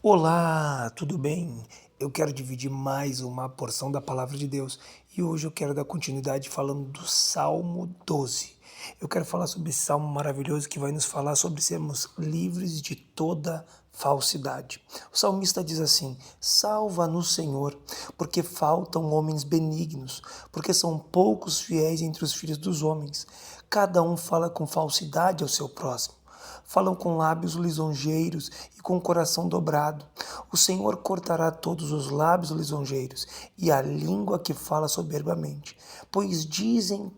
Olá, tudo bem? Eu quero dividir mais uma porção da palavra de Deus e hoje eu quero dar continuidade falando do Salmo 12. Eu quero falar sobre esse salmo maravilhoso que vai nos falar sobre sermos livres de toda falsidade. O salmista diz assim: Salva-nos, Senhor, porque faltam homens benignos, porque são poucos fiéis entre os filhos dos homens. Cada um fala com falsidade ao seu próximo. Falam com lábios lisonjeiros e com o coração dobrado. O Senhor cortará todos os lábios lisonjeiros e a língua que fala soberbamente. Pois dizem,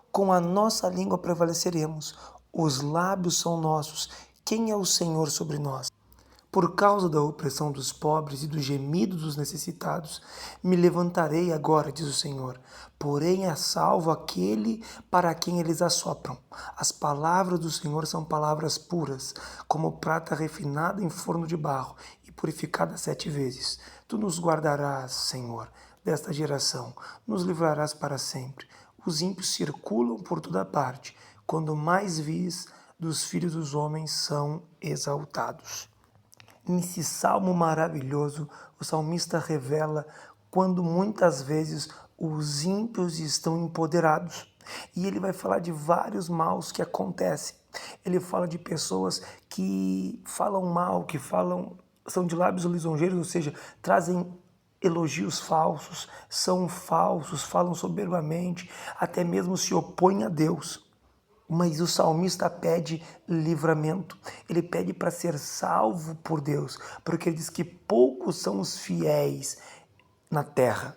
com a nossa língua prevaleceremos. Os lábios são nossos. Quem é o Senhor sobre nós? Por causa da opressão dos pobres e do gemido dos necessitados, me levantarei agora, diz o Senhor. Porém, a salvo aquele para quem eles assopram. As palavras do Senhor são palavras puras, como prata refinada em forno de barro e purificada 7 vezes. Tu nos guardarás, Senhor, desta geração, nos livrarás para sempre. Os ímpios circulam por toda parte, quando mais vis dos filhos dos homens são exaltados. Nesse salmo maravilhoso, o salmista revela quando muitas vezes os ímpios estão empoderados. E ele vai falar de vários maus que acontecem. Ele fala de pessoas que falam mal, são de lábios lisonjeiros, ou seja, trazem elogios falsos, falam soberbamente, até mesmo se opõem a Deus. Mas o salmista pede livramento, ele pede para ser salvo por Deus, porque ele diz que poucos são os fiéis na terra.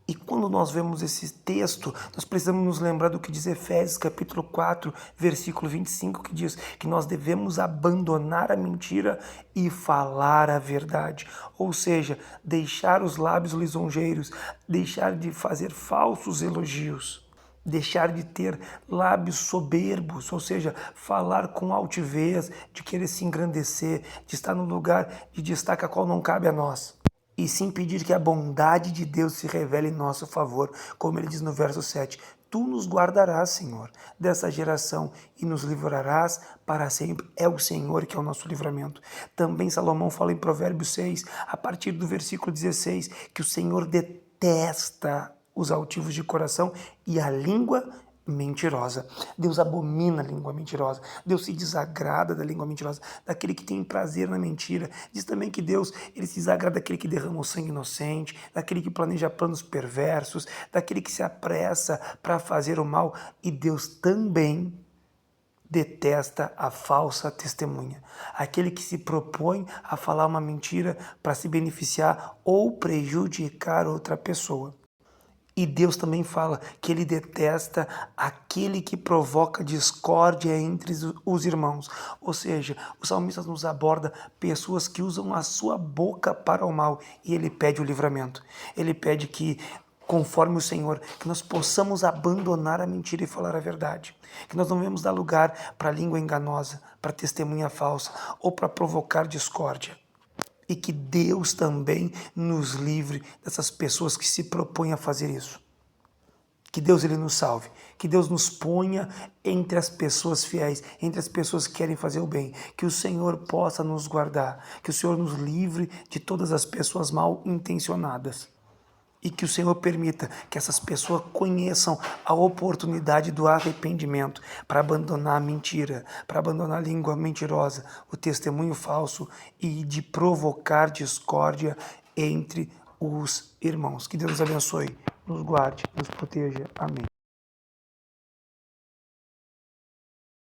E quando nós vemos esse texto, nós precisamos nos lembrar do que diz Efésios capítulo 4, versículo 25, que diz que nós devemos abandonar a mentira e falar a verdade. Ou seja, deixar os lábios lisonjeiros, deixar de fazer falsos elogios. Deixar de ter lábios soberbos, ou seja, falar com altivez, de querer se engrandecer, de estar no lugar de destaque a qual não cabe a nós. E sim pedir que a bondade de Deus se revele em nosso favor, como ele diz no verso 7. Tu nos guardarás, Senhor, dessa geração e nos livrarás para sempre. É o Senhor que é o nosso livramento. Também Salomão fala em Provérbios 6, a partir do versículo 16, que o Senhor detesta os altivos de coração e a língua mentirosa. Deus abomina a língua mentirosa. Deus se desagrada da língua mentirosa, daquele que tem prazer na mentira. Diz também que Deus ele se desagrada daquele que derrama o sangue inocente, daquele que planeja planos perversos, daquele que se apressa para fazer o mal. E Deus também detesta a falsa testemunha, aquele que se propõe a falar uma mentira para se beneficiar ou prejudicar outra pessoa. E Deus também fala que ele detesta aquele que provoca discórdia entre os irmãos. Ou seja, o salmista nos aborda pessoas que usam a sua boca para o mal e ele pede o livramento. Ele pede que, conforme o Senhor, que nós possamos abandonar a mentira e falar a verdade. Que nós não devemos dar lugar para a língua enganosa, para testemunha falsa ou para provocar discórdia. E que Deus também nos livre dessas pessoas que se propõem a fazer isso. Que Deus ele nos salve, que Deus nos ponha entre as pessoas fiéis, entre as pessoas que querem fazer o bem, que o Senhor possa nos guardar, que o Senhor nos livre de todas as pessoas mal intencionadas. E que o Senhor permita que essas pessoas conheçam a oportunidade do arrependimento para abandonar a mentira, para abandonar a língua mentirosa, o testemunho falso e de provocar discórdia entre os irmãos. Que Deus nos abençoe, nos guarde, nos proteja. Amém.